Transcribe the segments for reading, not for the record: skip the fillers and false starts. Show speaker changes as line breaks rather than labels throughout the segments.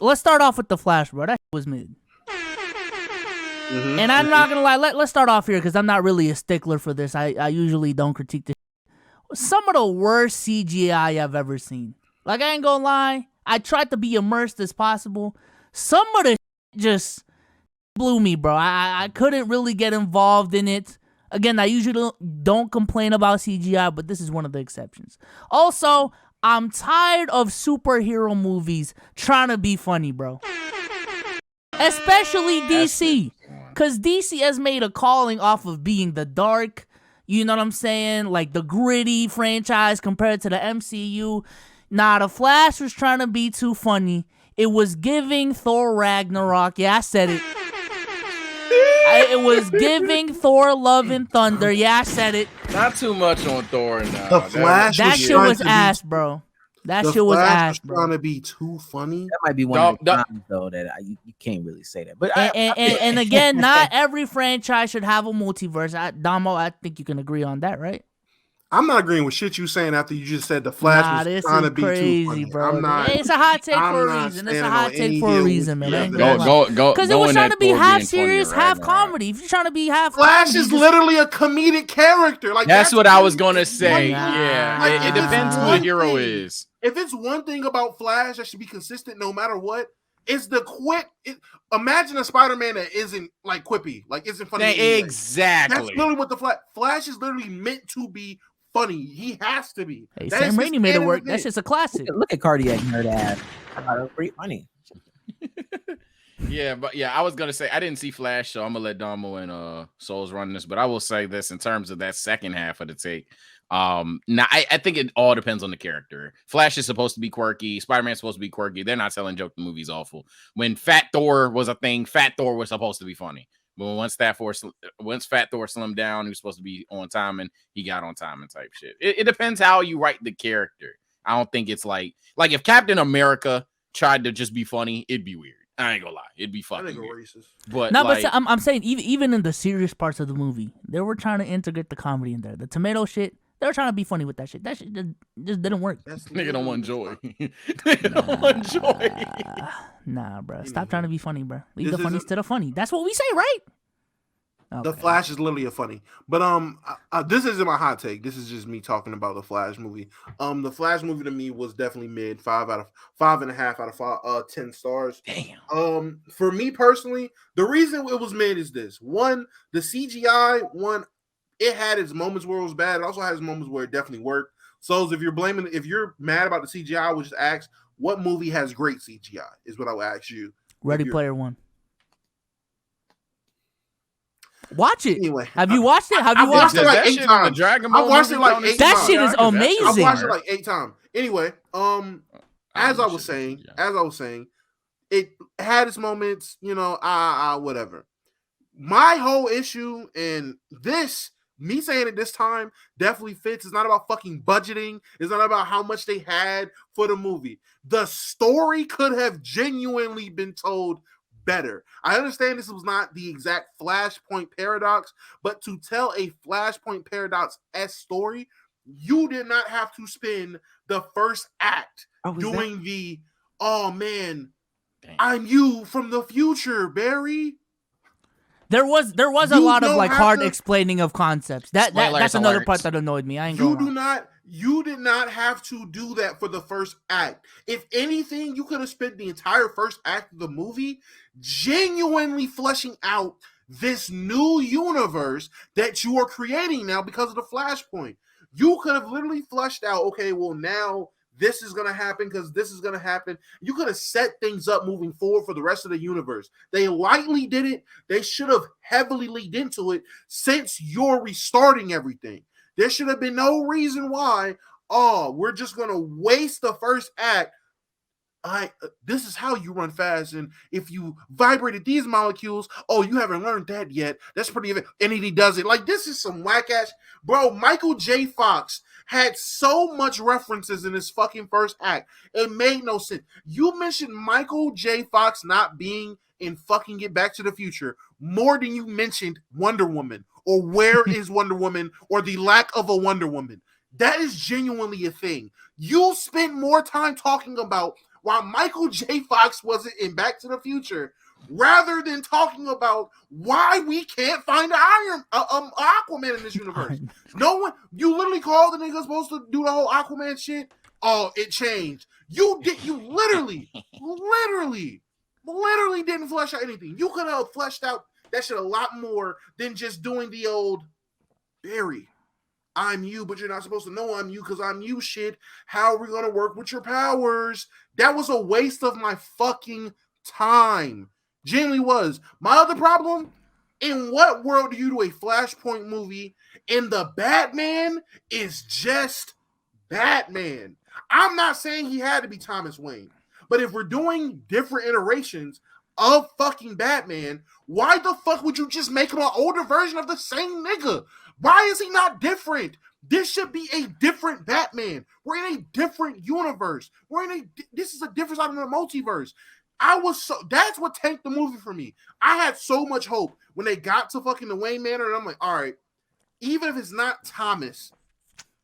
let's start off with the Flash, bro. That was mid. And I'm not gonna lie. Let's start off here because I'm not really a stickler for this. I usually don't critique this. Some of the worst CGI I've ever seen. Like, I ain't gonna lie. I tried to be immersed as possible. Some of the just blew me, bro. I couldn't really get involved in it. Again, I usually don't complain about CGI, but this is one of the exceptions. Also, I'm tired of superhero movies trying to be funny, bro. Especially DC. Because DC has made a calling off of being the dark, you know what I'm saying? Like the gritty franchise compared to the MCU. Nah, the Flash was trying to be too funny. It was giving Thor Ragnarok. Yeah, I said it. It was giving Thor Love and Thunder. Yeah, I said it.
Not too much on Thor now.
The Flash
That shit was ass, bro. That shit was ass, bro.
Trying to be too funny.
That might be one of the times though that you can't really say that. But
and again, not every franchise should have a multiverse. Damo, I think you can agree on that, right?
I'm not agreeing with shit you saying after you just said the Flash was trying to be too funny.
Bro.
I'm not.
It's a hot take for a reason. It's a hot take for a reason, man.
Go.
Because it was trying to be half serious, half comedy. If you're trying to be half
Flash
comedy,
is literally a comedic character. Like
that's what I was gonna say.
Nah.
Yeah, it depends who the hero is.
If it's one thing about Flash that should be consistent no matter what, it's the quick. Imagine a Spider-Man that isn't like quippy, like isn't funny.
Exactly.
That's literally what the Flash is literally meant to be. Funny, he has to be.
Hey, Sam Raimi made it work. That's just a classic.
Look at Cardiac Nerd ass. Pretty funny.
Yeah, but I was gonna say I didn't see Flash, so I'm gonna let Damo and Souls run this. But I will say this in terms of that second half of the take. Now I think it all depends on the character. Flash is supposed to be quirky. Spider-Man's supposed to be quirky. They're not telling joke. The movie's awful. When Fat Thor was a thing, Fat Thor was supposed to be funny. But once Fat Thor slimmed down, he was supposed to be on time, and he got on time and type shit. It depends how you write the character. I don't think it's like if Captain America tried to just be funny, it'd be weird. I ain't gonna lie, it'd be fucking weird. Racist. But
no, but I'm saying even in the serious parts of the movie, they were trying to integrate the comedy in there. The tomato shit, they were trying to be funny with that shit. That shit just didn't work.
Nigga don't want joy. Nigga don't want joy.
Nah, bro. Stop trying to be funny, bro. Leave the funnies to the funny. That's what we say, right?
Okay. The Flash is literally a funny. But this isn't my hot take. This is just me talking about the Flash movie. The Flash movie to me was definitely mid. 5.5 out of 10 stars.
Damn.
For me personally, the reason it was mid is this. One, the CGI, it had its moments where it was bad. It also had its moments where it definitely worked. So if you're mad about the CGI, I would just ask, what movie has great CGI? Is what I would ask you.
Ready Player One. Watch it.
Anyway,
have you watched it?
I've watched it like 8 times.
I've
watched it like 8 times.
That shit is amazing.
I've watched it like 8 times. Anyway, as I was saying, it had its moments, whatever. My whole issue, and me saying it this time definitely fits. It's not about fucking budgeting. It's not about how much they had for the movie. The story could have genuinely been told better. I understand this was not the exact Flashpoint paradox, but to tell a Flashpoint paradox-esque story, you did not have to spend the first act doing I'm you from the future, Barry.
There was a lot of hard explaining of concepts. That's another part that annoyed me.
You did not have to do that for the first act. If anything, you could have spent the entire first act of the movie genuinely fleshing out this new universe that you are creating now because of the Flashpoint. You could have literally fleshed out, okay, well now this is going to happen because this is going to happen. You could have set things up moving forward for the rest of the universe. They lightly did it. They should have heavily leaned into it since you're restarting everything. There should have been no reason why, we're just going to waste the first act. This is how you run fast. And if you vibrated these molecules, you haven't learned that yet. That's pretty, and he does it. Like, this is some whack ass. Bro, Michael J. Fox had so much references in his fucking first act. It made no sense. You mentioned Michael J. Fox not being in fucking Get Back to the Future more than you mentioned Wonder Woman or Where is Wonder Woman or the lack of a Wonder Woman. That is genuinely a thing. You spent more time talking about why Michael J. Fox wasn't in Back to the Future, rather than talking about why we can't find Aquaman in this universe. No one, you literally called the nigga supposed to do the whole Aquaman shit. Oh, it changed. You literally didn't flesh out anything. You could have fleshed out that shit a lot more than just doing the old Barry, I'm you, but you're not supposed to know I'm you because I'm you shit. How are we going to work with your powers? That was a waste of my fucking time. Genuinely was. My other problem, in what world do you do a Flashpoint movie and the Batman is just Batman? I'm not saying he had to be Thomas Wayne, but if we're doing different iterations of fucking Batman, why the fuck would you just make him an older version of the same nigga? Why is he not different? This should be a different Batman. We're in a different universe. This is a different side of the multiverse. That's what tanked the movie for me. I had so much hope when they got to fucking the Wayne Manor, and I'm like, all right, even if it's not Thomas,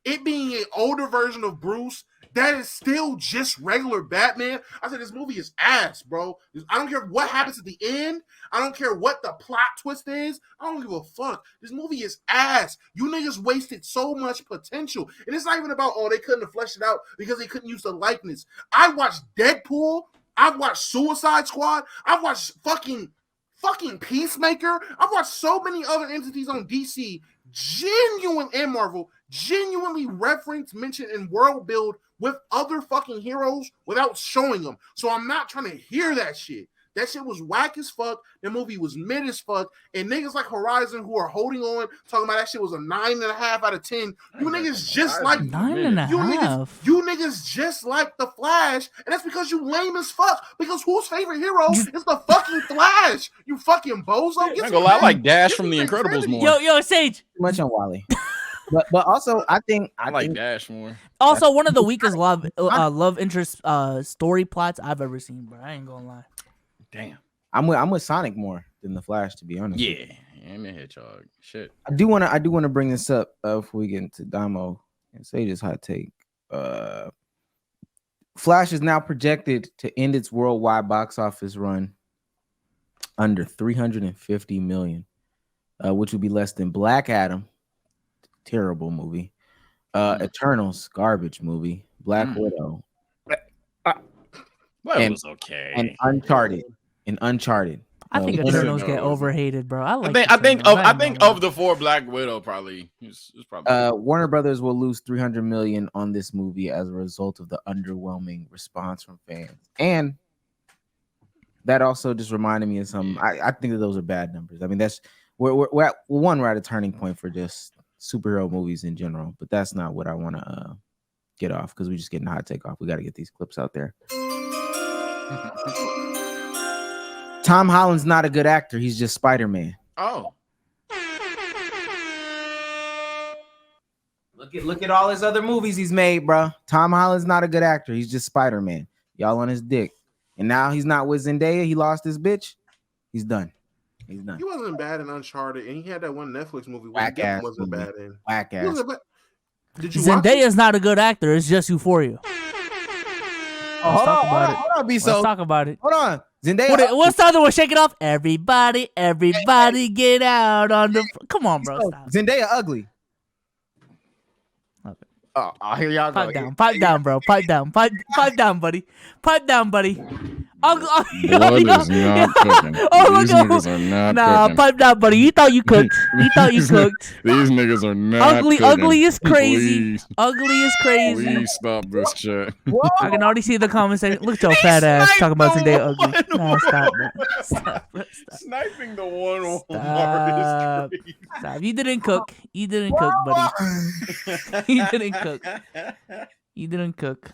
it being an older version of Bruce, that is still just regular Batman. I said, this movie is ass, bro. I don't care what happens at the end. I don't care what the plot twist is. I don't give a fuck. This movie is ass. You niggas wasted so much potential. And it's not even about, they couldn't have fleshed it out because they couldn't use the likeness. I watched Deadpool. I've watched Suicide Squad. I've watched fucking Peacemaker. I've watched so many other entities on DC, and Marvel, genuinely reference, mention, and world build with other fucking heroes without showing them. So I'm not trying to hear that shit. That shit was whack as fuck. The movie was mid as fuck. And niggas like Horizon who are holding on, talking about that shit was a 9.5 out of 10. You niggas just like
9.5.
You niggas just like the Flash, and that's because you lame as fuck. Because whose favorite hero is the fucking Flash? You fucking bozo.
I ain't gonna lie, I like Dash from The Incredibles more.
Yo, Sage.
Much on Wally. But also, I think
Dash more.
Also, one of the weakest love interest story plots I've ever seen, bro. I ain't gonna lie.
Damn.
I'm with Sonic more than the Flash, to be honest.
Yeah, and the Hedgehog. Shit.
I do want to bring this up before we get into Damo and Sage's hot take. Flash is now projected to end its worldwide box office run under 350 million, which would be less than Black Adam, terrible movie, Eternals, garbage movie, Black Widow,
That was okay.
and Uncharted.
I think Eternals get overhated, bro.
I think of the 4, Black Widow probably is probably.
Warner Brothers will lose 300 million on this movie as a result of the underwhelming response from fans, and that also just reminded me of some. I think that those are bad numbers. I mean, we're at a turning point for just superhero movies in general, but that's not what I want to get off because we're just getting a hot take off. We got to get these clips out there. Tom Holland's not a good actor. He's just Spider-Man.
Oh.
Look at all his other movies he's made, bro. Tom Holland's not a good actor. He's just Spider-Man. Y'all on his dick. And now he's not with Zendaya. He lost his bitch. He's done. He
wasn't bad in Uncharted, and he had that one Netflix movie
whack ass
wasn't bad in.
Whack ass.
Did you watch
Zendaya's not a good actor. It's just Euphoria.
Hold on,
Let's talk about it.
Hold on. Zendaya.
What's the other one? Shake it off. Everybody get out on the. Come on, bro. Stop.
Zendaya ugly.
Okay.
Oh, here y'all go.
Pipe down, bro. Pipe down, buddy. Pipe down, buddy.
Blood is not cooking. These niggas are not cooking.
Pipe down, buddy. You thought you cooked.
These niggas are not cooking.
Ugly is crazy.
Please.
Ugly is crazy.
Please stop this shit.
I can already see the comment section. Look at your fat ass talking about Zendaya ugly. Nah, stop, man. Stop.
Sniping the one Walmart is crazy.
Stop. You didn't cook. You didn't cook, buddy. You didn't cook. You didn't cook.